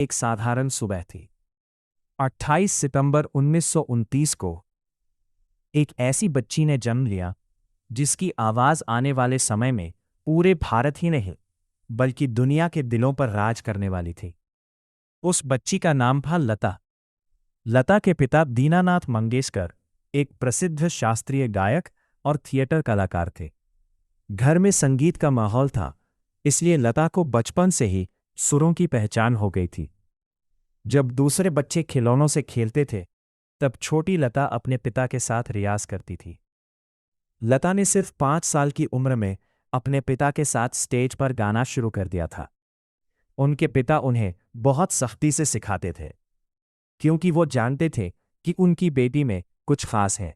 एक साधारण सुबह थी। 28 सितंबर 1929 को एक ऐसी बच्ची ने जन्म लिया जिसकी आवाज आने वाले समय में पूरे भारत ही नहीं बल्कि दुनिया के दिलों पर राज करने वाली थी। उस बच्ची का नाम था लता। लता के पिता दीनानाथ मंगेशकर एक प्रसिद्ध शास्त्रीय गायक और थिएटर कलाकार थे। घर में संगीत का माहौल था, इसलिए लता को बचपन से ही सुरों की पहचान हो गई थी। जब दूसरे बच्चे खिलौनों से खेलते थे, तब छोटी लता अपने पिता के साथ रियाज करती थी। लता ने सिर्फ 5 साल की उम्र में अपने पिता के साथ स्टेज पर गाना शुरू कर दिया था। उनके पिता उन्हें बहुत सख्ती से सिखाते थे, क्योंकि वो जानते थे कि उनकी बेटी में कुछ खास है।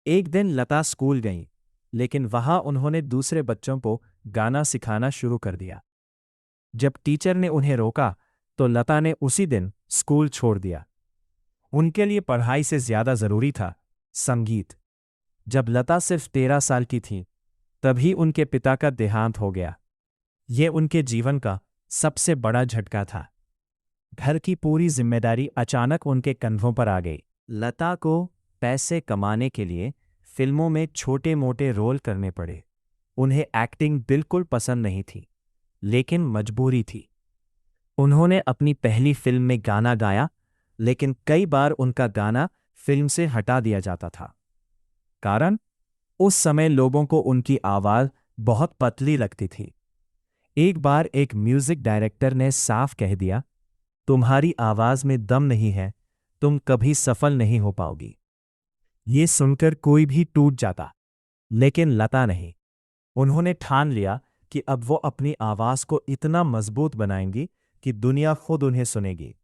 एक दिन लता स्कूल गईं, लेकिन वहां उन्होंने दूसरे बच्चों को गाना सिखाना शुरू कर दिया। जब टीचर ने उन्हें रोका, तो लता ने उसी दिन स्कूल छोड़ दिया। उनके लिए पढ़ाई से ज्यादा जरूरी था संगीत। जब लता सिर्फ 13 साल की थी, तभी उनके पिता का देहांत हो गया। ये उनके जीवन का सबसे बड़ा झटका था। घर की पूरी जिम्मेदारी अचानक उनके कंधों पर आ गई। लता को पैसे कमाने के लिए फिल्मों में छोटे मोटे रोल करने पड़े। उन्हें एक्टिंग बिल्कुल पसंद नहीं थी, लेकिन मजबूरी थी। उन्होंने अपनी पहली फिल्म में गाना गाया, लेकिन कई बार उनका गाना फिल्म से हटा दिया जाता था। कारण, उस समय लोगों को उनकी आवाज बहुत पतली लगती थी। एक बार एक म्यूजिक डायरेक्टर ने साफ कह दिया, तुम्हारी आवाज में दम नहीं है, तुम कभी सफल नहीं हो पाओगी। ये सुनकर कोई भी टूट जाता, लेकिन लता नहीं। उन्होंने ठान लिया कि अब वो अपनी आवाज को इतना मजबूत बनाएंगी कि दुनिया खुद उन्हें सुनेगी।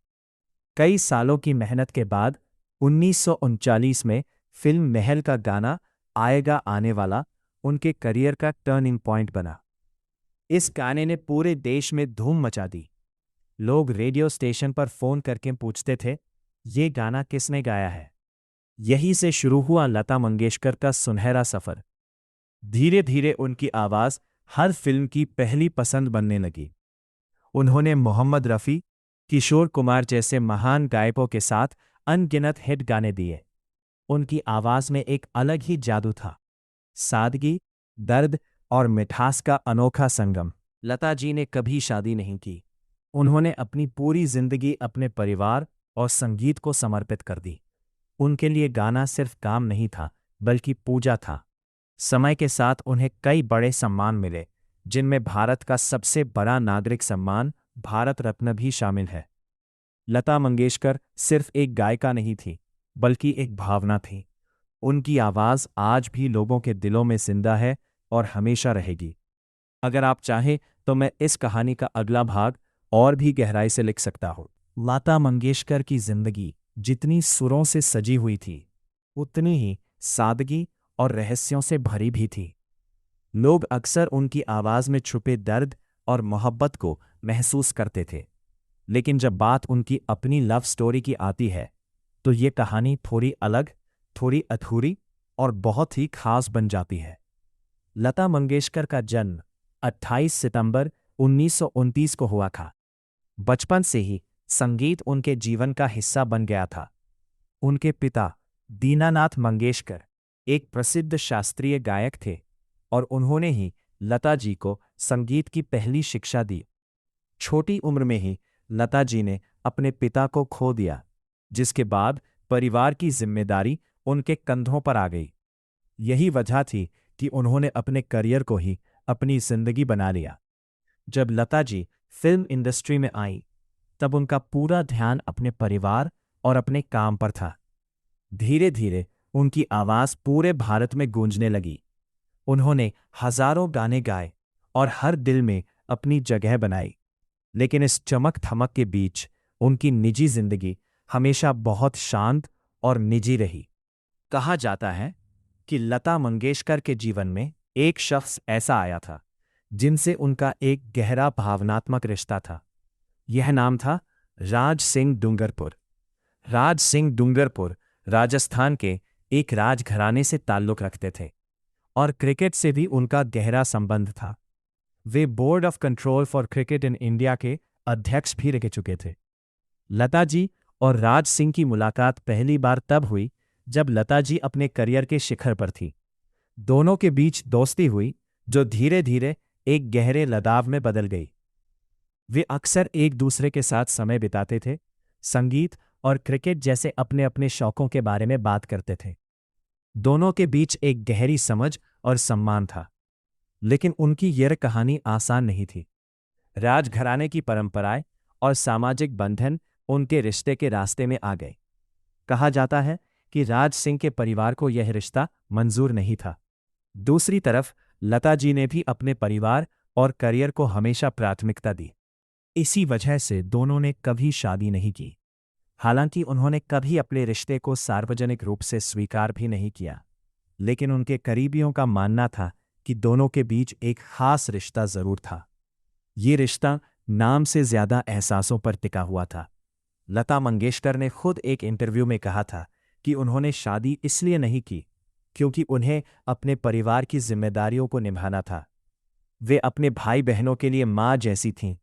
कई सालों की मेहनत के बाद 1939 में फिल्म महल का गाना आएगा आने वाला उनके करियर का टर्निंग पॉइंट बना। इस गाने ने पूरे देश में धूम मचा दी। लोग रेडियो स्टेशन पर फोन करके पूछते थे, ये गाना किसने गाया है। यहीं से शुरू हुआ लता मंगेशकर का सुनहरा सफर। धीरे धीरे उनकी आवाज हर फिल्म की पहली पसंद बनने लगी। उन्होंने मोहम्मद रफ़ी, किशोर कुमार जैसे महान गायकों के साथ अनगिनत हिट गाने दिए। उनकी आवाज में एक अलग ही जादू था, सादगी, दर्द और मिठास का अनोखा संगम। लता जी ने कभी शादी नहीं की। उन्होंने अपनी पूरी जिंदगी अपने परिवार और संगीत को समर्पित कर दी। उनके लिए गाना सिर्फ काम नहीं था, बल्कि पूजा था। समय के साथ उन्हें कई बड़े सम्मान मिले, जिनमें भारत का सबसे बड़ा नागरिक सम्मान भारत रत्न भी शामिल है। लता मंगेशकर सिर्फ एक गायिका नहीं थी, बल्कि एक भावना थी। उनकी आवाज आज भी लोगों के दिलों में जिंदा है और हमेशा रहेगी। अगर आप चाहें तो मैं इस कहानी का अगला भाग और भी गहराई से लिख सकता हूँ। लता मंगेशकर की जिंदगी जितनी सुरों से सजी हुई थी, उतनी ही सादगी और रहस्यों से भरी भी थी। लोग अक्सर उनकी आवाज में छुपे दर्द और मोहब्बत को महसूस करते थे, लेकिन जब बात उनकी अपनी लव स्टोरी की आती है, तो ये कहानी थोड़ी अलग, थोड़ी अधूरी और बहुत ही खास बन जाती है। लता मंगेशकर का जन्म 28 सितंबर 1929 को हुआ था। बचपन से ही संगीत उनके जीवन का हिस्सा बन गया था। उनके पिता दीनानाथ मंगेशकर एक प्रसिद्ध शास्त्रीय गायक थे और उन्होंने ही लता जी को संगीत की पहली शिक्षा दी। छोटी उम्र में ही लता जी ने अपने पिता को खो दिया, जिसके बाद परिवार की जिम्मेदारी उनके कंधों पर आ गई। यही वजह थी कि उन्होंने अपने करियर को ही अपनी जिंदगी बना लिया। जब लता जी फिल्म इंडस्ट्री में आई, तब उनका पूरा ध्यान अपने परिवार और अपने काम पर था। धीरे धीरे उनकी आवाज पूरे भारत में गूंजने लगी। उन्होंने हजारों गाने गाए और हर दिल में अपनी जगह बनाई। लेकिन इस चमक धमक के बीच उनकी निजी जिंदगी हमेशा बहुत शांत और निजी रही। कहा जाता है कि लता मंगेशकर के जीवन में एक शख्स ऐसा आया था, जिनसे उनका एक गहरा भावनात्मक रिश्ता था। यह नाम था राज सिंह डूंगरपुर। राज सिंह डूंगरपुर राजस्थान के एक राजघराने से ताल्लुक रखते थे और क्रिकेट से भी उनका गहरा संबंध था। वे board of control for cricket in India के अध्यक्ष भी रह चुके थे। लता जी और राज सिंह की मुलाकात पहली बार तब हुई जब लता जी अपने करियर के शिखर पर थी। दोनों के बीच दोस्ती हुई जो धीरे धीरे एक गहरे लगाव में बदल गई। वे अक्सर एक दूसरे के साथ समय बिताते थे, संगीत और क्रिकेट जैसे अपने अपने शौकों के बारे में बात करते थे। दोनों के बीच एक गहरी समझ और सम्मान था। लेकिन उनकी यह कहानी आसान नहीं थी। राजघराने की परंपराएं और सामाजिक बंधन उनके रिश्ते के रास्ते में आ गए। कहा जाता है कि राज सिंह के परिवार को यह रिश्ता मंजूर नहीं था। दूसरी तरफ लता जी ने भी अपने परिवार और करियर को हमेशा प्राथमिकता दी। इसी वजह से दोनों ने कभी शादी नहीं की। हालांकि उन्होंने कभी अपने रिश्ते को सार्वजनिक रूप से स्वीकार भी नहीं किया, लेकिन उनके करीबियों का मानना था कि दोनों के बीच एक खास रिश्ता जरूर था। ये रिश्ता नाम से ज्यादा एहसासों पर टिका हुआ था। लता मंगेशकर ने खुद एक इंटरव्यू में कहा था कि उन्होंने शादी इसलिए नहीं की क्योंकि उन्हें अपने परिवार की जिम्मेदारियों को निभाना था। वे अपने भाई बहनों के लिए माँ जैसी थीं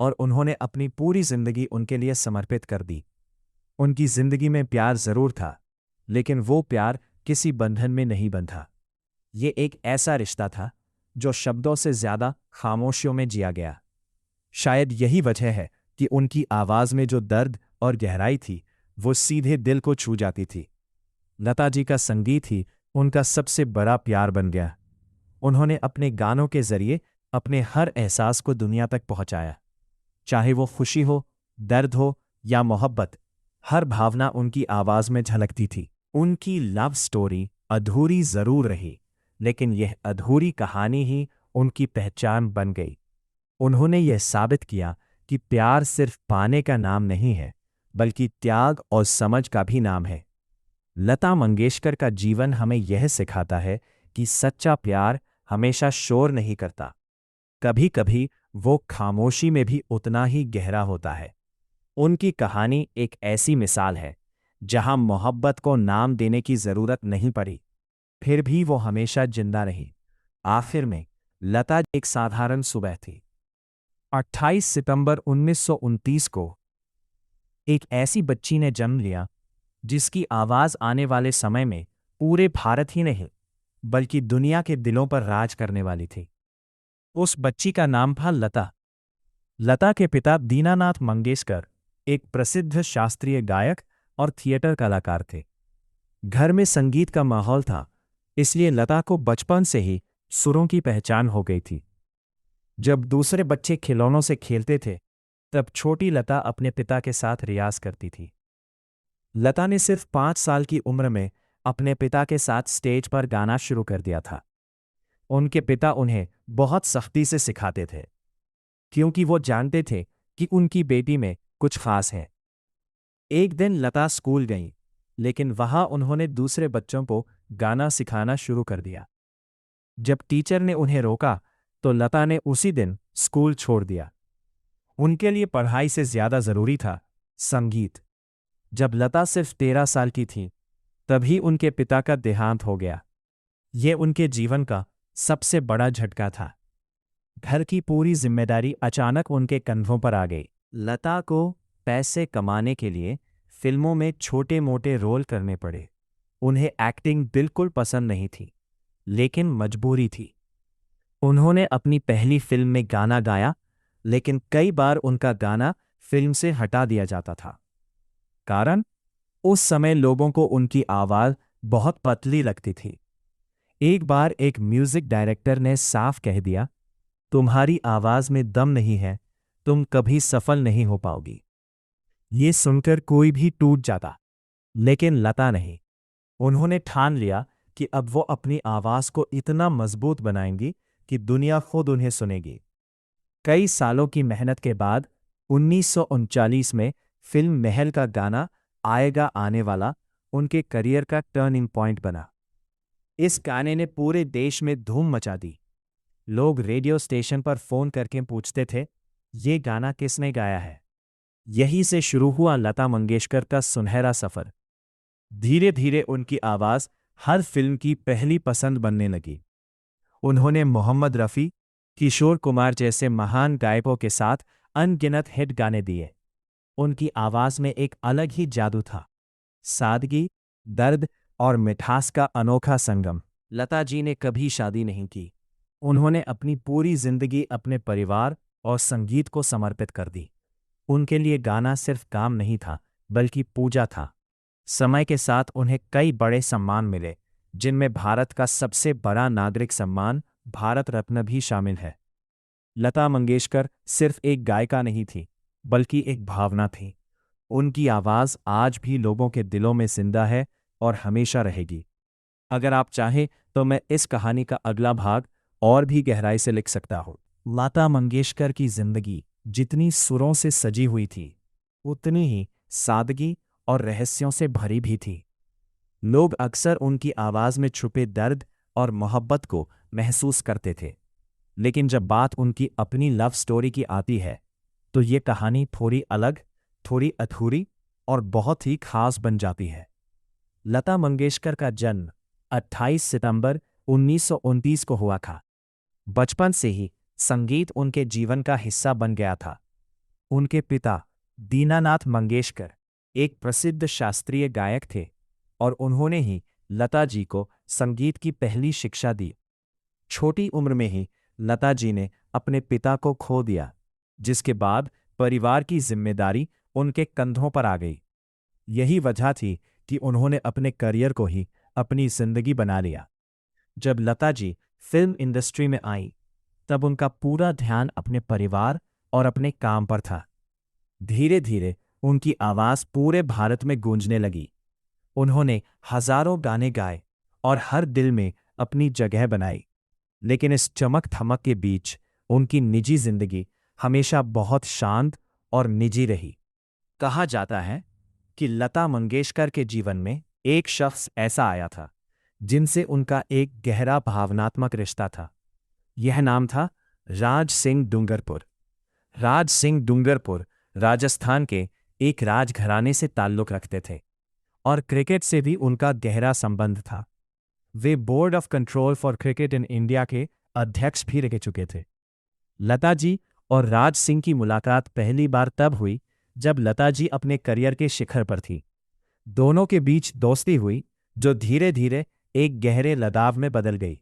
और उन्होंने अपनी पूरी जिंदगी उनके लिए समर्पित कर दी। उनकी जिंदगी में प्यार जरूर था, लेकिन वो प्यार किसी बंधन में नहीं बंधा। ये एक ऐसा रिश्ता था जो शब्दों से ज्यादा खामोशियों में जिया गया। शायद यही वजह है कि उनकी आवाज में जो दर्द और गहराई थी वो सीधे दिल को छू जाती थी। लता जी का संगीत ही उनका सबसे बड़ा प्यार बन गया। उन्होंने अपने गानों के जरिए अपने हर एहसास को दुनिया तक पहुंचाया। चाहे वो खुशी हो, दर्द हो या मोहब्बत, हर भावना उनकी आवाज में झलकती थी। उनकी लव स्टोरी अधूरी जरूर रही, लेकिन यह अधूरी कहानी ही उनकी पहचान बन गई। उन्होंने यह साबित किया कि प्यार सिर्फ पाने का नाम नहीं है, बल्कि त्याग और समझ का भी नाम है। लता मंगेशकर का जीवन हमें यह सिखाता है कि सच्चा प्यार हमेशा शोर नहीं करता। कभी कभी वो खामोशी में भी उतना ही गहरा होता है। उनकी कहानी एक ऐसी मिसाल है जहां मोहब्बत को नाम देने की जरूरत नहीं पड़ी, फिर भी वो हमेशा जिंदा रही। आखिर में लता एक साधारण सुबह थी। 28 सितंबर 1929 को एक ऐसी बच्ची ने जन्म लिया जिसकी आवाज आने वाले समय में पूरे भारत ही नहीं बल्कि दुनिया के दिलों पर राज करने वाली थी। उस बच्ची का नाम था लता। लता के पिता दीनानाथ मंगेशकर एक प्रसिद्ध शास्त्रीय गायक और थिएटर कलाकार थे। घर में संगीत का माहौल था, इसलिए लता को बचपन से ही सुरों की पहचान हो गई थी। जब दूसरे बच्चे खिलौनों से खेलते थे, तब छोटी लता अपने पिता के साथ रियाज करती थी। लता ने सिर्फ 5 साल की उम्र में अपने पिता के साथ स्टेज पर गाना शुरू कर दिया था। उनके पिता उन्हें बहुत सख्ती से सिखाते थे, क्योंकि वो जानते थे कि उनकी बेटी में कुछ खास है। एक दिन लता स्कूल गईं, लेकिन वहां उन्होंने दूसरे बच्चों को गाना सिखाना शुरू कर दिया। जब टीचर ने उन्हें रोका, तो लता ने उसी दिन स्कूल छोड़ दिया। उनके लिए पढ़ाई से ज्यादा जरूरी था संगीत। जब लता सिर्फ 13 साल की थी, तभी उनके पिता का देहांत हो गया। ये उनके जीवन का सबसे बड़ा झटका था। घर की पूरी जिम्मेदारी अचानक उनके कंधों पर आ गई। लता को पैसे कमाने के लिए फिल्मों में छोटे मोटे रोल करने पड़े। उन्हें एक्टिंग बिल्कुल पसंद नहीं थी, लेकिन मजबूरी थी। उन्होंने अपनी पहली फिल्म में गाना गाया, लेकिन कई बार उनका गाना फिल्म से हटा दिया जाता था। कारण, उस समय लोगों को उनकी आवाज बहुत पतली लगती थी। एक बार एक म्यूजिक डायरेक्टर ने साफ कह दिया, तुम्हारी आवाज में दम नहीं है, तुम कभी सफल नहीं हो पाओगी। ये सुनकर कोई भी टूट जाता, लेकिन लता नहीं। उन्होंने ठान लिया कि अब वो अपनी आवाज को इतना मजबूत बनाएंगी कि दुनिया खुद उन्हें सुनेगी। कई सालों की मेहनत के बाद 1939 में फिल्म महल का गाना आएगा आने वाला उनके करियर का टर्निंग पॉइंट बना। इस गाने ने पूरे देश में धूम मचा दी। लोग रेडियो स्टेशन पर फोन करके पूछते थे, ये गाना किसने गाया है। यहीं से शुरू हुआ लता मंगेशकर का सुनहरा सफर। धीरे धीरे उनकी आवाज हर फिल्म की पहली पसंद बनने लगी। उन्होंने मोहम्मद रफ़ी, किशोर कुमार जैसे महान गायकों के साथ अनगिनत हिट गाने दिए। उनकी आवाज में एक अलग ही जादू था, सादगी, दर्द और मिठास का अनोखा संगम। लता जी ने कभी शादी नहीं की। उन्होंने अपनी पूरी जिंदगी अपने परिवार और संगीत को समर्पित कर दी। उनके लिए गाना सिर्फ काम नहीं था, बल्कि पूजा था। समय के साथ उन्हें कई बड़े सम्मान मिले, जिनमें भारत का सबसे बड़ा नागरिक सम्मान भारत रत्न भी शामिल है। लता मंगेशकर सिर्फ एक गायिका नहीं थी, बल्कि एक भावना थी। उनकी आवाज आज भी लोगों के दिलों में जिंदा है और हमेशा रहेगी। अगर आप चाहें तो मैं इस कहानी का अगला भाग और भी गहराई से लिख सकता हूँ। लता मंगेशकर की जिंदगी जितनी सुरों से सजी हुई थी, उतनी ही सादगी और रहस्यों से भरी भी थी। लोग अक्सर उनकी आवाज में छुपे दर्द और मोहब्बत को महसूस करते थे, लेकिन जब बात उनकी अपनी लव स्टोरी की आती है, तो ये कहानी थोड़ी अलग, थोड़ी अधूरी और बहुत ही खास बन जाती है। लता मंगेशकर का जन्म 28 सितंबर 1929 को हुआ था। बचपन से ही संगीत उनके जीवन का हिस्सा बन गया था। उनके पिता दीनानाथ मंगेशकर एक प्रसिद्ध शास्त्रीय गायक थे और उन्होंने ही लता जी को संगीत की पहली शिक्षा दी। छोटी उम्र में ही लता जी ने अपने पिता को खो दिया, जिसके बाद परिवार की जिम्मेदारी उनके कंधों पर आ गई। यही वजह थी कि उन्होंने अपने करियर को ही अपनी जिंदगी बना लिया। जब लता जी फिल्म इंडस्ट्री में आई, तब उनका पूरा ध्यान अपने परिवार और अपने काम पर था। धीरे धीरे उनकी आवाज पूरे भारत में गूंजने लगी। उन्होंने हजारों गाने गाए और हर दिल में अपनी जगह बनाई। लेकिन इस चमक धमक के बीच उनकी निजी जिंदगी हमेशा बहुत शांत और निजी रही। कहा जाता है कि लता मंगेशकर के जीवन में एक शख्स ऐसा आया था, जिनसे उनका एक गहरा भावनात्मक रिश्ता था। यह नाम था राज सिंह डूंगरपुर। राज सिंह डूंगरपुर राजस्थान के एक राजघराने से ताल्लुक रखते थे और क्रिकेट से भी उनका गहरा संबंध था। वे board of control for cricket in India के अध्यक्ष भी रह चुके थे। लता जी और राज सिंह की मुलाकात पहली बार तब हुई जब लता जी अपने करियर के शिखर पर थी। दोनों के बीच दोस्ती हुई, जो धीरे धीरे एक गहरे लगाव में बदल गई।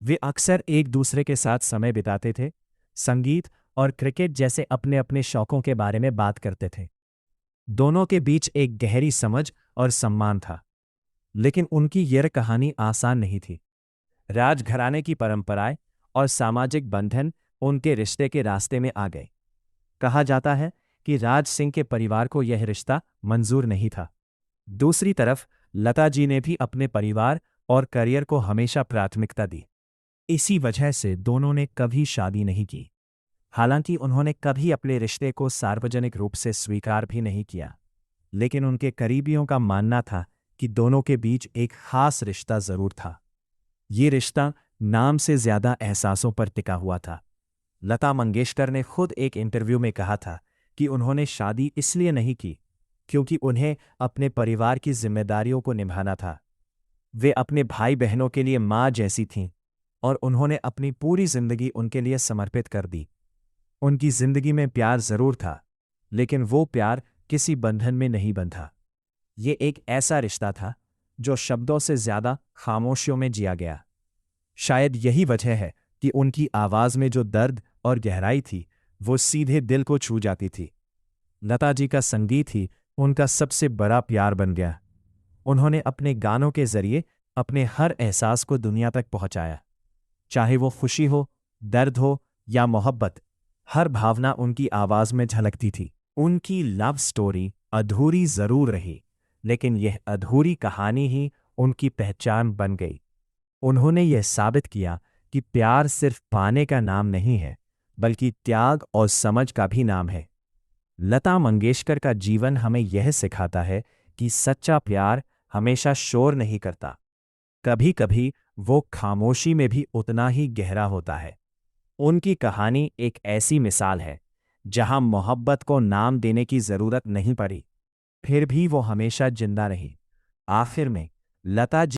वे अक्सर एक दूसरे के साथ समय बिताते थे, संगीत और क्रिकेट जैसे अपने अपने शौकों के बारे में बात करते थे। दोनों के बीच एक गहरी समझ और सम्मान था। लेकिन उनकी यह कहानी आसान नहीं थी। राजघराने की परंपराएं और सामाजिक बंधन उनके रिश्ते के रास्ते में आ गए। कहा जाता है कि राज सिंह के परिवार को यह रिश्ता मंजूर नहीं था। दूसरी तरफ लता जी ने भी अपने परिवार और करियर को हमेशा प्राथमिकता दी। इसी वजह से दोनों ने कभी शादी नहीं की। हालांकि उन्होंने कभी अपने रिश्ते को सार्वजनिक रूप से स्वीकार भी नहीं किया, लेकिन उनके करीबियों का मानना था कि दोनों के बीच एक खास रिश्ता जरूर था। ये रिश्ता नाम से ज्यादा एहसासों पर टिका हुआ था। लता मंगेशकर ने खुद एक इंटरव्यू में कहा था कि उन्होंने शादी इसलिए नहीं की क्योंकि उन्हें अपने परिवार की जिम्मेदारियों को निभाना था। वे अपने भाई बहनों के लिए माँ जैसी थीं और उन्होंने अपनी पूरी जिंदगी उनके लिए समर्पित कर दी। उनकी जिंदगी में प्यार जरूर था, लेकिन वो प्यार किसी बंधन में नहीं बंधा। ये एक ऐसा रिश्ता था जो शब्दों से ज्यादा खामोशियों में जिया गया। शायद यही वजह है कि उनकी आवाज में जो दर्द और गहराई थी, वो सीधे दिल को छू जाती थी। लता जी का संगीत ही उनका सबसे बड़ा प्यार बन गया। उन्होंने अपने गानों के जरिए अपने हर एहसास को दुनिया तक पहुंचाया। चाहे वो खुशी हो, दर्द हो या मोहब्बत, हर भावना उनकी आवाज में झलकती थी। उनकी लव स्टोरी अधूरी जरूर रही, लेकिन यह अधूरी कहानी ही उनकी पहचान बन गई। उन्होंने यह साबित किया कि प्यार सिर्फ पाने का नाम नहीं है, बल्कि त्याग और समझ का भी नाम है। लता मंगेशकर का जीवन हमें यह सिखाता है कि सच्चा प्यार हमेशा शोर नहीं करता। कभी कभी वो खामोशी में भी उतना ही गहरा होता है। उनकी कहानी एक ऐसी मिसाल है जहां मोहब्बत को नाम देने की जरूरत नहीं पड़ी, फिर भी वो हमेशा जिंदा रही। आखिर में लता जी